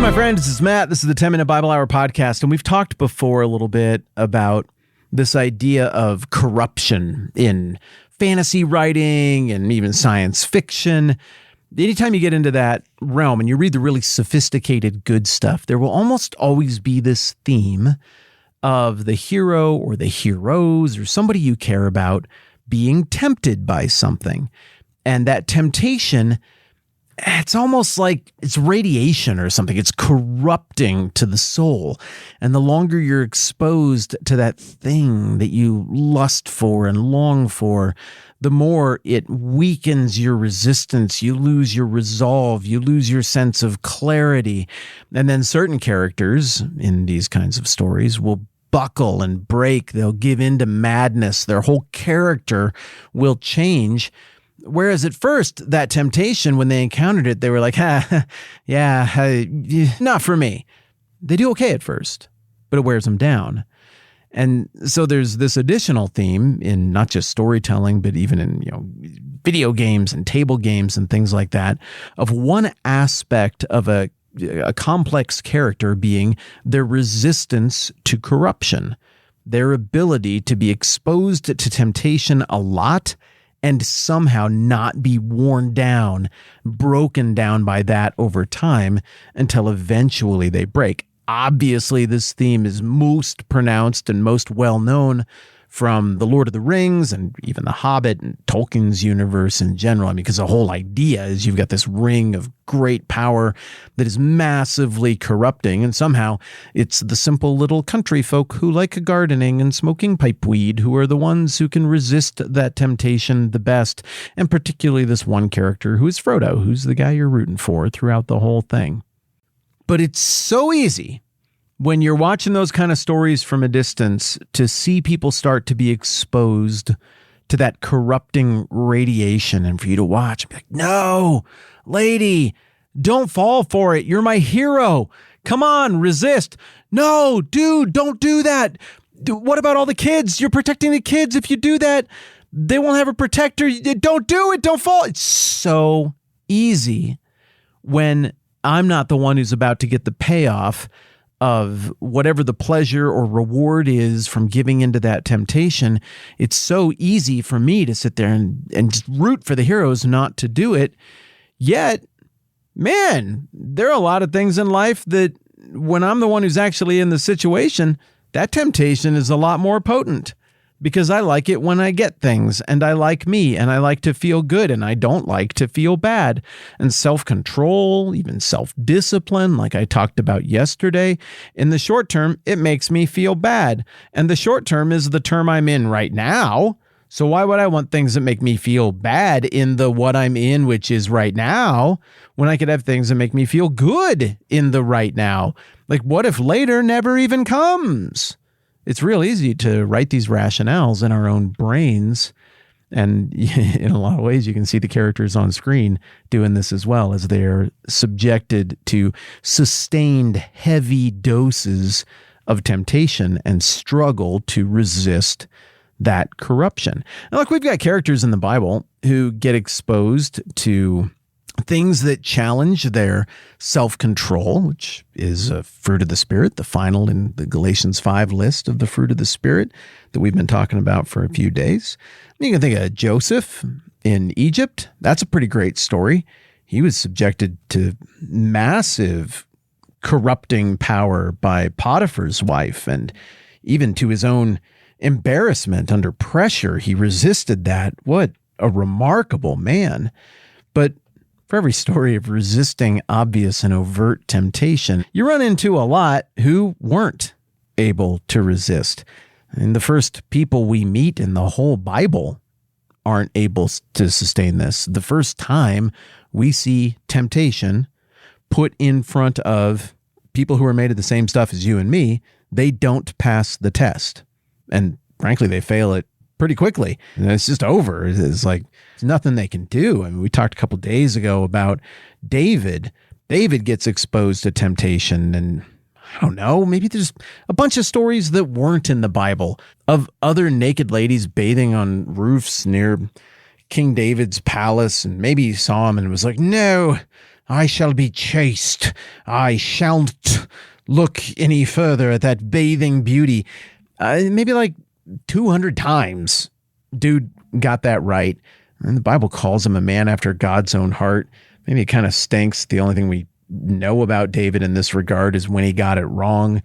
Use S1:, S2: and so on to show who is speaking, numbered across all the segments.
S1: my friends, this is Matt. This is the 10-Minute Bible Hour podcast, and we've talked before a little bit about this idea of corruption in fantasy writing and even science fiction. Anytime you get into that realm and you read the really sophisticated good stuff, there will almost always be this theme of the hero or the heroes or somebody you care about being tempted by something. And that temptation, it's almost like it's radiation or something. It's corrupting to the soul. And the longer you're exposed to that thing that you lust for and long for, the more it weakens your resistance. You lose your resolve. You lose your sense of clarity. And then certain characters in these kinds of stories will buckle and break. They'll give in to madness. Their whole character will change. Whereas at first, that temptation, when they encountered it, they were like, not for me. They do okay at first, but it wears them down. And so there's this additional theme in not just storytelling, but even in video games and table games and things like that, of one aspect of a complex character being their resistance to corruption, their ability to be exposed to temptation a lot and somehow not be worn down, broken down by that over time until eventually they break. Obviously, this theme is most pronounced and most well-known from The Lord of the Rings and even The Hobbit and Tolkien's universe in general. I mean, because the whole idea is you've got this ring of great power that is massively corrupting, and somehow it's the simple little country folk who like gardening and smoking pipeweed who are the ones who can resist that temptation the best, and particularly this one character who is Frodo, who's the guy you're rooting for throughout the whole thing. But it's so easy when you're watching those kind of stories from a distance to see people start to be exposed to that corrupting radiation, and for you to watch and be like, no, lady, don't fall for it. You're my hero. Come on, resist. No, dude, don't do that. What about all the kids? You're protecting the kids. If you do that, they won't have a protector. Don't do it. Don't fall. It's so easy when I'm not the one who's about to get the payoff of whatever the pleasure or reward is from giving into that temptation. It's so easy for me to sit there and just root for the heroes not to do it. Yet, man, there are a lot of things in life that when I'm the one who's actually in the situation, that temptation is a lot more potent. Because I like it when I get things, and I like me, and I like to feel good, and I don't like to feel bad. And self-control, even self-discipline, like I talked about yesterday, in the short term, it makes me feel bad. And the short term is the term I'm in right now. So why would I want things that make me feel bad in the what I'm in, which is right now, when I could have things that make me feel good in the right now? Like, what if later never even comes? It's real easy to write these rationales in our own brains. And in a lot of ways, you can see the characters on screen doing this as well, as they're subjected to sustained heavy doses of temptation and struggle to resist that corruption. Now, look, we've got characters in the Bible who get exposed to things that challenge their self-control, which is a fruit of the Spirit, the final in the Galatians 5 list of the fruit of the Spirit that we've been talking about for a few days. You can think of Joseph in Egypt. That's a pretty great story. He was subjected to massive corrupting power by Potiphar's wife, and even to his own embarrassment under pressure, he resisted that. What a remarkable man. But for every story of resisting obvious and overt temptation, you run into a lot who weren't able to resist. And the first people we meet in the whole Bible aren't able to sustain this. The first time we see temptation put in front of people who are made of the same stuff as you and me, they don't pass the test. And frankly, they fail it pretty quickly. And it's just over. It's like, there's nothing they can do. I mean, we talked a couple days ago about David. David gets exposed to temptation, and I don't know, maybe there's a bunch of stories that weren't in the Bible of other naked ladies bathing on roofs near King David's palace, and maybe he saw him and was like, no, I shall be chaste. I shan't look any further at that bathing beauty. Maybe like 200 times, dude got that right. And the Bible calls him a man after God's own heart. Maybe it kind of stinks. The only thing we know about David in this regard is when he got it wrong.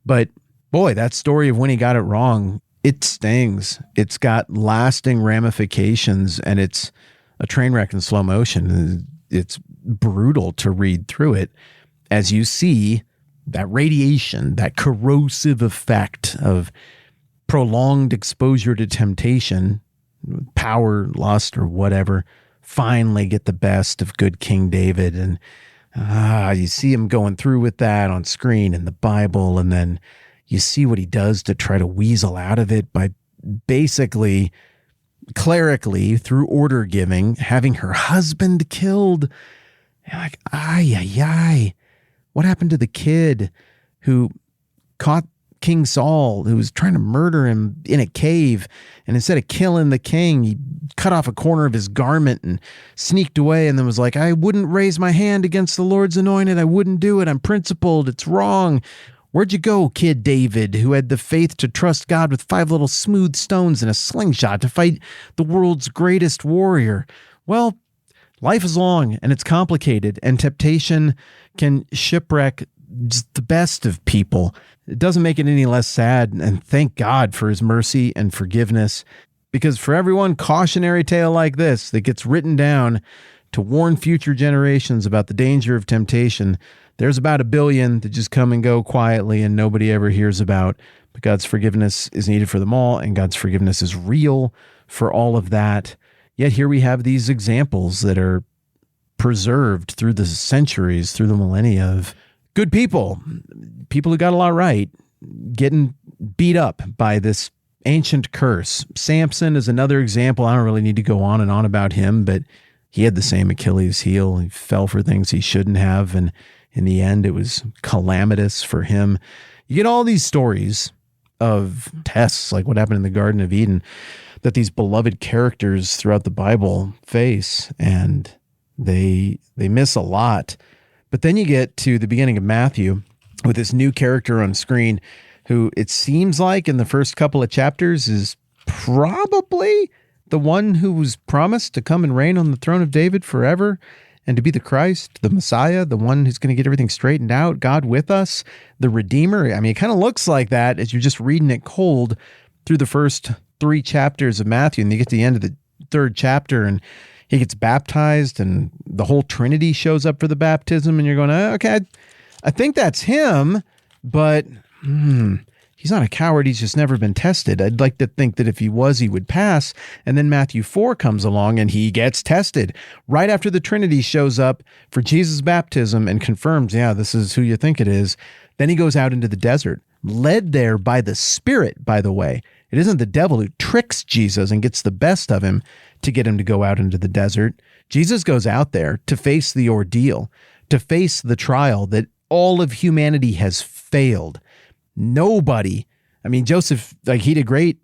S1: But boy, that story of when he got it wrong, it stings. It's got lasting ramifications, and it's a train wreck in slow motion. It's brutal to read through it as you see that radiation, that corrosive effect of prolonged exposure to temptation, power, lust, or whatever, finally get the best of good King David. And you see him going through with that on screen in the Bible, and then you see what he does to try to weasel out of it by basically, clerically, through order giving, having her husband killed. You're like, what happened to the kid who caught King Saul, who was trying to murder him in a cave, and instead of killing the king, he cut off a corner of his garment and sneaked away, and then was like, I wouldn't raise my hand against the Lord's anointed. I wouldn't do it. I'm principled. It's wrong. Where'd you go, kid David, who had the faith to trust God with 5 little smooth stones and a slingshot to fight the world's greatest warrior? Well, life is long and it's complicated, and temptation can shipwreck just the best of people. It doesn't make it any less sad, and thank God for his mercy and forgiveness, because for every one cautionary tale like this that gets written down to warn future generations about the danger of temptation, there's about 1 billion that just come and go quietly and nobody ever hears about. But God's forgiveness is needed for them all, and God's forgiveness is real for all of that. Yet here we have these examples that are preserved through the centuries, through the millennia, of good people who got a lot right, getting beat up by this ancient curse. Samson is another example. I don't really need to go on and on about him, but he had the same Achilles heel. He fell for things he shouldn't have, and in the end, it was calamitous for him. You get all these stories of tests, like what happened in the Garden of Eden, that these beloved characters throughout the Bible face, and they miss a lot. But then you get to the beginning of Matthew with this new character on screen who it seems like in the first couple of chapters is probably the one who was promised to come and reign on the throne of David forever and to be the Christ, the Messiah, the one who's going to get everything straightened out, God with us, the Redeemer. I mean, it kind of looks like that as you're just reading it cold through the first 3 chapters of Matthew, and you get to the end of the 3rd chapter, and he gets baptized, and the whole Trinity shows up for the baptism, and you're going, okay, I think that's him, but he's not a coward. He's just never been tested. I'd like to think that if he was, he would pass. And then Matthew 4 comes along, and he gets tested right after the Trinity shows up for Jesus' baptism and confirms, yeah, this is who you think it is. Then he goes out into the desert, led there by the Spirit, by the way. It isn't the devil who tricks Jesus and gets the best of him to get him to go out into the desert. Jesus goes out there to face the ordeal, to face the trial that all of humanity has failed. Nobody, I mean, Joseph, like, he did great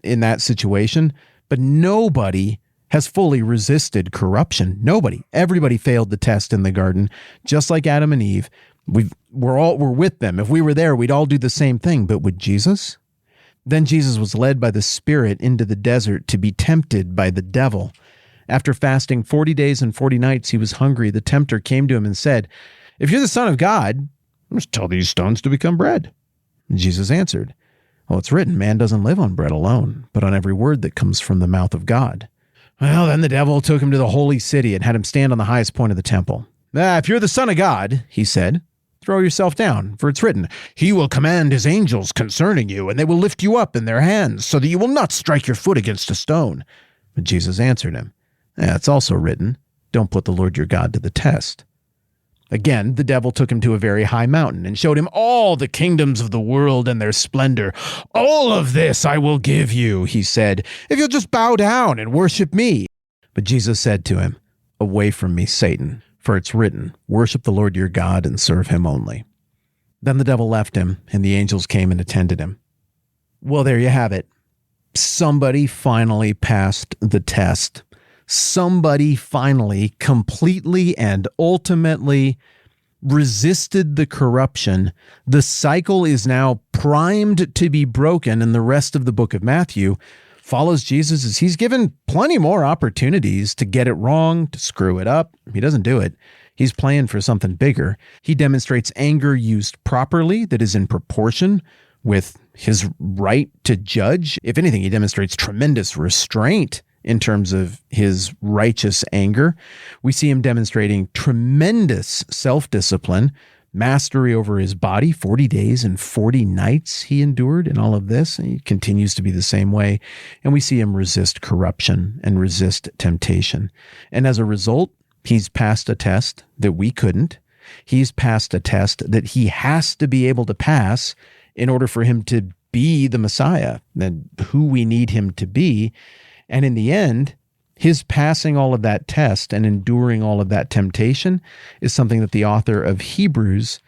S1: in that situation, but nobody has fully resisted corruption. Nobody. Everybody failed the test in the garden, just like Adam and Eve. We're with them. If we were there, we'd all do the same thing. But with Jesus? Then Jesus was led by the Spirit into the desert to be tempted by the devil. After fasting 40 days and 40 nights, he was hungry. The tempter came to him and said, if you're the Son of God, just tell these stones to become bread. And Jesus answered, well, it's written, man doesn't live on bread alone, but on every word that comes from the mouth of God. Well, then the devil took him to the holy city and had him stand on the highest point of the temple. If you're the Son of God, he said, throw yourself down, for it's written, he will command his angels concerning you, and they will lift you up in their hands, so that you will not strike your foot against a stone. But Jesus answered him, it's also written, don't put the Lord your God to the test. Again, the devil took him to a very high mountain and showed him all the kingdoms of the world and their splendor. All of this I will give you, he said, if you'll just bow down and worship me. But Jesus said to him, away from me, Satan, for it's written, worship the Lord your God and serve him only. Then the devil left him, and the angels came and attended him. Well, there you have it. Somebody finally passed the test. somebody finally completely and ultimately resisted the corruption. The cycle is now primed to be broken, and the rest of the book of Matthew follows Jesus as he's given plenty more opportunities to get it wrong, to screw it up. He doesn't do it. He's playing for something bigger. He demonstrates anger used properly that is in proportion with his right to judge. If anything, he demonstrates tremendous restraint in terms of his righteous anger. We see him demonstrating tremendous self-discipline, mastery over his body. 40 days and 40 nights he endured in all of this, and he continues to be the same way. And we see him resist corruption and resist temptation. And as a result, he's passed a test that we couldn't. He's passed a test that he has to be able to pass in order for him to be the Messiah, and who we need him to be. And in the end, his passing all of that test and enduring all of that temptation is something that the author of Hebrews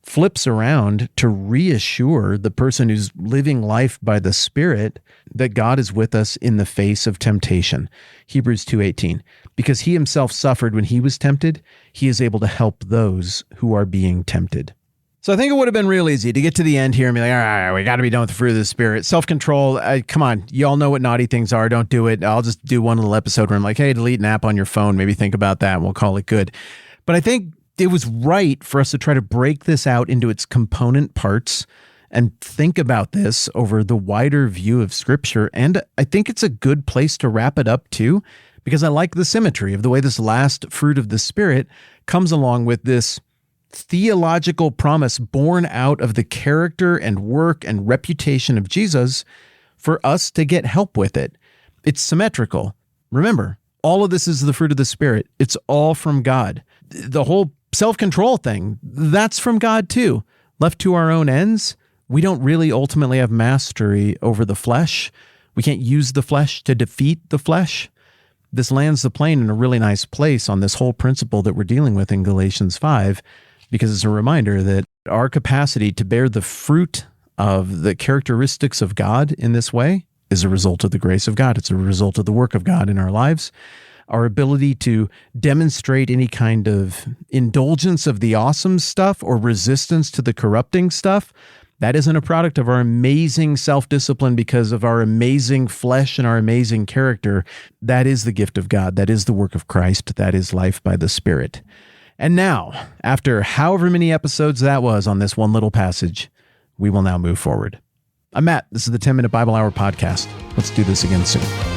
S1: flips around to reassure the person who's living life by the Spirit that God is with us in the face of temptation. Hebrews 2:18, because he himself suffered when he was tempted, he is able to help those who are being tempted. So I think it would have been real easy to get to the end here and be like, all right, we got to be done with the fruit of the Spirit. Self-control, come on, you all know what naughty things are. Don't do it. I'll just do one little episode where I'm like, hey, delete an app on your phone. Maybe think about that and we'll call it good. But I think it was right for us to try to break this out into its component parts and think about this over the wider view of Scripture. And I think it's a good place to wrap it up too, because I like the symmetry of the way this last fruit of the Spirit comes along with this theological promise born out of the character and work and reputation of Jesus for us to get help with it. It's symmetrical. Remember, all of this is the fruit of the Spirit. It's all from God. The whole self-control thing, that's from God too. Left to our own ends, we don't really ultimately have mastery over the flesh. We can't use the flesh to defeat the flesh. This lands the plane in a really nice place on this whole principle that we're dealing with in Galatians 5, because it's a reminder that our capacity to bear the fruit of the characteristics of God in this way is a result of the grace of God. It's a result of the work of God in our lives. Our ability to demonstrate any kind of indulgence of the awesome stuff or resistance to the corrupting stuff, that isn't a product of our amazing self-discipline because of our amazing flesh and our amazing character. That is the gift of God. That is the work of Christ. That is life by the Spirit. And now, after however many episodes that was on this one little passage, we will now move forward. I'm Matt. This is the 10-Minute Bible Hour podcast. Let's do this again soon.